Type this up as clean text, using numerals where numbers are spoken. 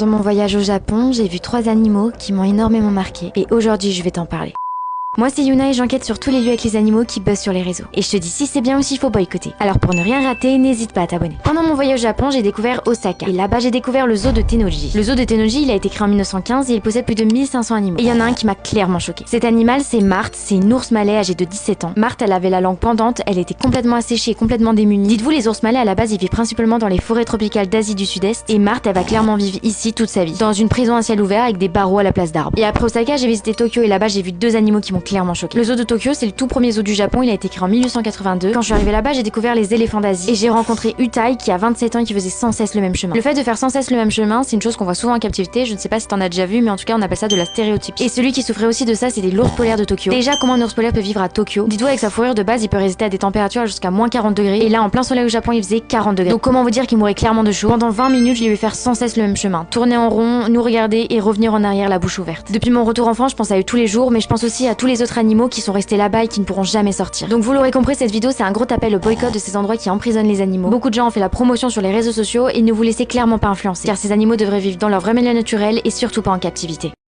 Dans mon voyage au Japon, j'ai vu 3 animaux qui m'ont énormément marqué et aujourd'hui je vais t'en parler. Moi c'est Yuna et j'enquête sur tous les lieux avec les animaux qui buzzent sur les réseaux. Et je te dis si c'est bien ou s'il faut boycotter. Alors pour ne rien rater, n'hésite pas à t'abonner. Pendant mon voyage au Japon, j'ai découvert Osaka. Et là-bas j'ai découvert le zoo de Tennoji. Le zoo de Tennoji, il a été créé en 1915 et il possède plus de 1500 animaux. Et il y en a un qui m'a clairement choqué. Cet animal c'est Marthe, c'est une ours malais âgée de 17 ans. Marthe, elle avait la langue pendante, elle était complètement asséchée et complètement démunie. Dites-vous, les ours malais à la base ils vivent principalement dans les forêts tropicales d'Asie du Sud-Est. Et Marthe, elle va clairement vivre ici toute sa vie. Dans une prison à ciel ouvert avec des barreaux à la place d'arbres. Et après Osaka, j'ai visité Tokyo et là-bas j'ai vu 2 animaux qui m'ont clairement choqué. Le zoo de Tokyo, c'est le tout premier zoo du Japon, il a été créé en 1882. Quand je suis arrivée là-bas, j'ai découvert les éléphants d'Asie et j'ai rencontré Utai qui a 27 ans et qui faisait sans cesse le même chemin. Le fait de faire sans cesse le même chemin, c'est une chose qu'on voit souvent en captivité, je ne sais pas si t'en as déjà vu, mais en tout cas on appelle ça de la stéréotypie. Et celui qui souffrait aussi de ça, c'était l'ours polaire de Tokyo. Déjà, comment un ours polaire peut vivre à Tokyo? Dites-vous, avec sa fourrure de base, il peut résister à des températures jusqu'à moins 40 degrés et là en plein soleil au Japon, il faisait 40 degrés. Donc comment vous dire qu'il mourait clairement de chaud? Pendant 20 minutes, je lui ai fait faire sans cesse le même chemin, tourner en rond, nous regarder et revenir en arrière la bouche ouverte. Depuis mon retour en France, je pense à eux tous les jours, mais je pense aussi à tous les autres animaux qui sont restés là-bas et qui ne pourront jamais sortir. Donc vous l'aurez compris, cette vidéo c'est un gros appel au boycott de ces endroits qui emprisonnent les animaux. Beaucoup de gens ont fait la promotion sur les réseaux sociaux et ne vous laissez clairement pas influencer, car ces animaux devraient vivre dans leur vrai milieu naturel et surtout pas en captivité.